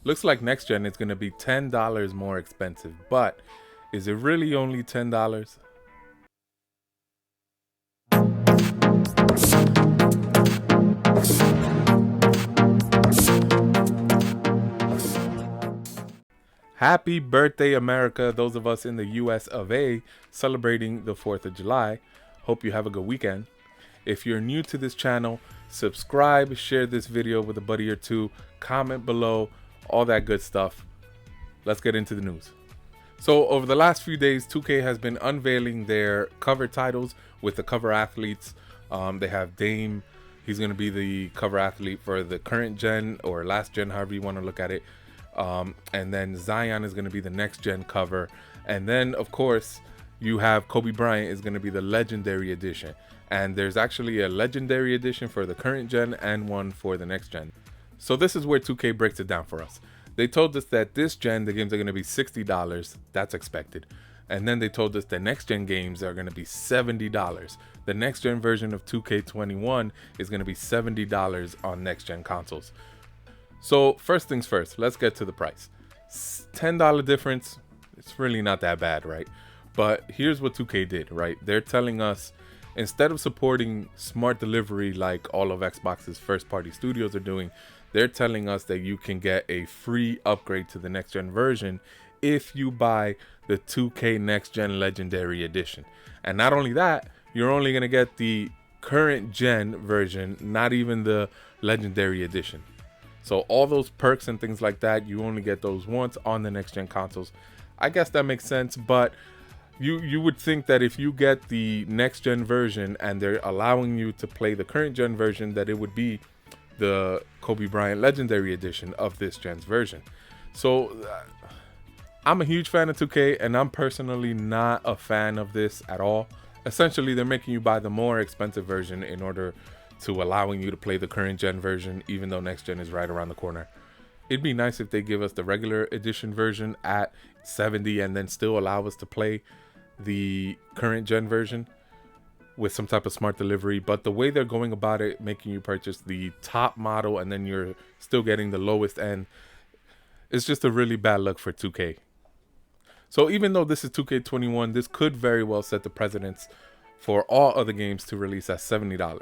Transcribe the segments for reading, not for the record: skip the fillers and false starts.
Looks like next gen is going to be $10 more expensive, but is it really only $10? Happy birthday, America, those of us in the US of A celebrating the 4th of July. Hope you have a good weekend. If you're new to this channel, subscribe, share this video with a buddy or two, comment below, all that good stuff. Let's get into the news. So over the last few days, 2K has been unveiling their cover titles with the cover athletes. They have Dame. He's going to be the cover athlete for the current gen or last gen, however you want to look at it. And then Zion is going to be the next gen cover. And then, of course, you have Kobe Bryant is going to be the legendary edition. And there's actually a legendary edition for the current gen and one for the next gen. So this is where 2K breaks it down for us. They told us that this gen, the games are going to be $60. That's expected. And then they told us the next gen games are going to be $70. The next gen version of 2K21 is going to be $70 on next gen consoles. So first things first, let's get to the price. $10 difference, it's really not that bad, right? But here's what 2K did, right? They're telling us instead of supporting smart delivery like all of Xbox's first party studios are doing, they're telling us that you can get a free upgrade to the next gen version if you buy the 2K Next Gen Legendary Edition. And not only that, you're only going to get the current gen version, not even the Legendary Edition. So all those perks and things like that, you only get those once on the next gen consoles. I guess that makes sense, but you would think that if you get the next gen version and they're allowing you to play the current gen version, that it would be the Kobe Bryant Legendary Edition of this gen's version. So I'm a huge fan of 2K, and I'm personally not a fan of this at all. Essentially, they're making you buy the more expensive version in order to allowing you to play the current gen version, even though next gen is right around the corner. It'd be nice if they give us the regular edition version at $70 and then still allow us to play the current gen version with some type of smart delivery. But the way they're going about it, making you purchase the top model and then you're still getting the lowest end, it's just a really bad look for 2K. So even though this is 2K21, this could very well set the precedence for all other games to release at $70.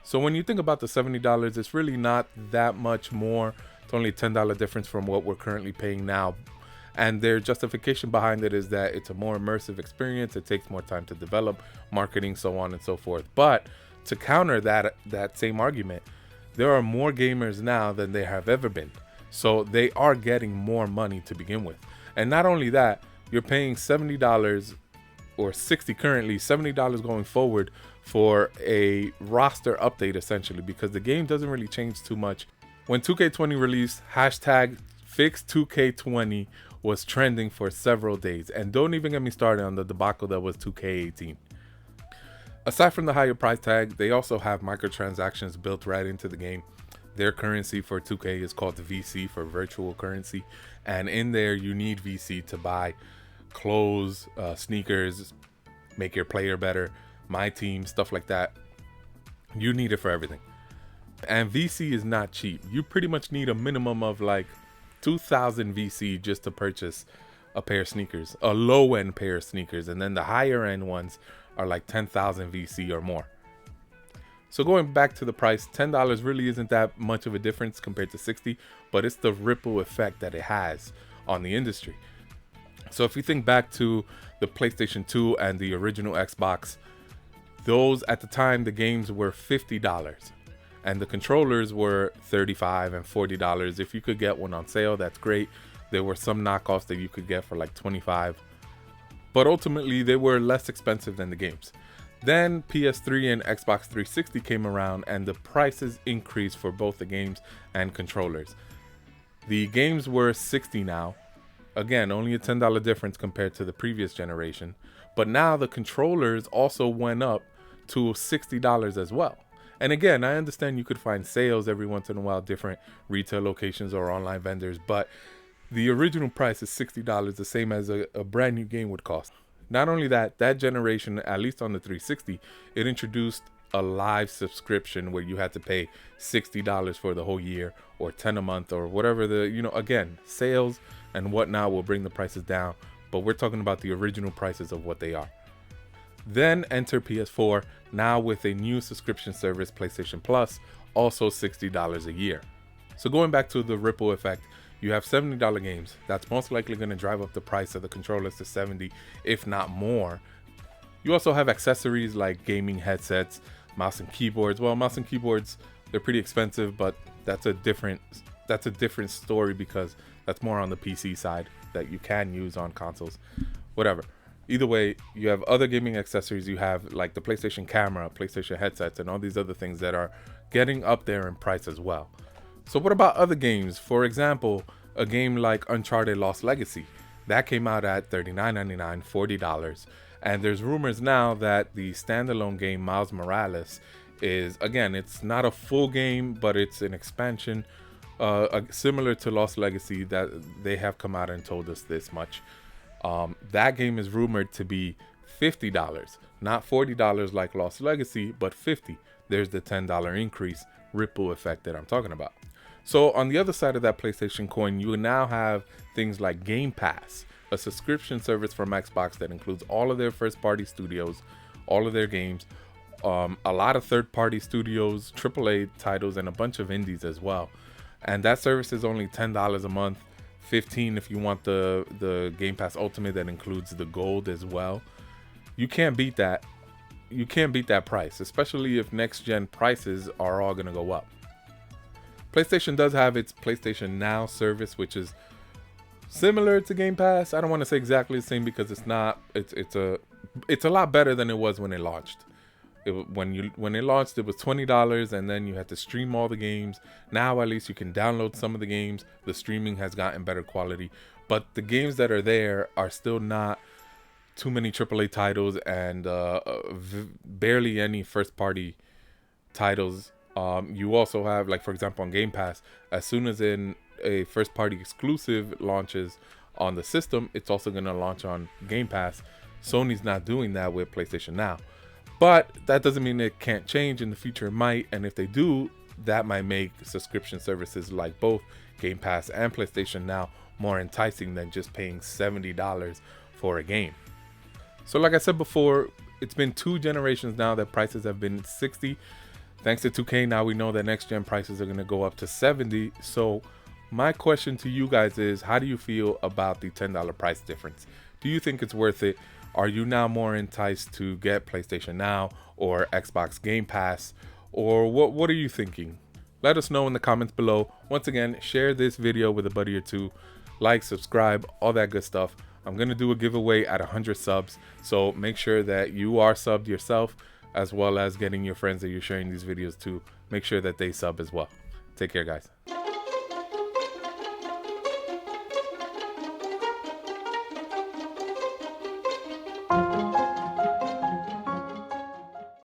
So when you think about the $70, it's really not that much more. It's only a $10 difference from what we're currently paying now. And their justification behind it is that it's a more immersive experience. It takes more time to develop, marketing, so on and so forth. But to counter that same argument, there are more gamers now than there have ever been. So they are getting more money to begin with. And not only that, you're paying $70 or $60 currently, $70 going forward for a roster update essentially, because the game doesn't really change too much. When 2K20 released, hashtag #FixedTwo K20 was trending for several days, and don't even get me started on the debacle that was 2K18. Aside from the higher price tag, they also have microtransactions built right into the game. Their currency for 2K is called the VC, for virtual currency, and in there you need VC to buy clothes, sneakers, make your player better, my team, stuff like that. You need it for everything. And VC is not cheap. You pretty much need a minimum of like 2,000 VC just to purchase a pair of sneakers, a low end pair of sneakers, and then the higher end ones are like 10,000 VC or more. So going back to the price, $10 really isn't that much of a difference compared to $60, but it's the ripple effect that it has on the industry. So if you think back to the PlayStation 2 and the original Xbox, those at the time, the games were $50 and the controllers were $35 and $40. If you could get one on sale, that's great. There were some knockoffs that you could get for like $25, but ultimately they were less expensive than the games. Then PS3 and Xbox 360 came around and the prices increased for both the games and controllers. The games were $60 now. Again, only a $10 difference compared to the previous generation. But now the controllers also went up to $60 as well. And again, I understand you could find sales every once in a while, different retail locations or online vendors, but the original price is $60, the same as a brand new game would cost. Not only that, that generation, at least on the 360, it introduced a live subscription where you had to pay $60 for the whole year or 10 a month or whatever the, again, sales and whatnot will bring the prices down, but we're talking about the original prices of what they are. Then enter PS4, now with a new subscription service, PlayStation Plus, also $60 a year. So going back to the ripple effect, you have $70 games. That's most likely going to drive up the price of the controllers to $70, if not more. You also have accessories like gaming headsets, mouse and keyboards. Well, mouse and keyboards, they're pretty expensive, but that's a different story because that's more on the PC side that you can use on consoles. Whatever. Either way, you have other gaming accessories. You have like the PlayStation camera, PlayStation headsets, and all these other things that are getting up there in price as well. So what about other games? For example, a game like Uncharted Lost Legacy. That came out at $39.99, $40. And there's rumors now that the standalone game Miles Morales is, again, it's not a full game, but it's an expansion similar to Lost Legacy that they have come out and told us this much. That game is rumored to be $50, not $40 like Lost Legacy, but $50. There's the $10 increase ripple effect that I'm talking about. So on the other side of that PlayStation coin, you now have things like Game Pass, a subscription service from Xbox that includes all of their first-party studios, all of their games, a lot of third-party studios, AAA titles, and a bunch of indies as well. And that service is only $10 a month, $15 if you want the Game Pass Ultimate that includes the gold as well. You can't beat that. You can't beat that price, especially if next-gen prices are all going to go up. PlayStation does have its PlayStation Now service, which is similar to Game Pass. I don't want to say exactly the same because it's not. It's a lot better than it was when it launched. When it launched, it was $20, and then you had to stream all the games. Now at least you can download some of the games. The streaming has gotten better quality, but the games that are there are still not too many AAA titles and barely any first-party titles. You also have, like, for example, on Game Pass, as soon as a first-party exclusive launches on the system, it's also going to launch on Game Pass. Sony's not doing that with PlayStation Now. But that doesn't mean it can't change. In the future, it might. And if they do, that might make subscription services like both Game Pass and PlayStation Now more enticing than just paying $70 for a game. So like I said before, it's been 2 generations now that prices have been $60. Thanks to 2K, now we know that next gen prices are going to go up to $70. So my question to you guys is, how do you feel about the $10 price difference? Do you think it's worth it? Are you now more enticed to get PlayStation Now or Xbox Game Pass? Or what are you thinking? Let us know in the comments below. Once again, share this video with a buddy or two. Like, subscribe, all that good stuff. I'm going to do a giveaway at 100 subs. So make sure that you are subbed yourself, as well as getting your friends that you're sharing these videos to. Make sure that they sub as well. Take care, guys.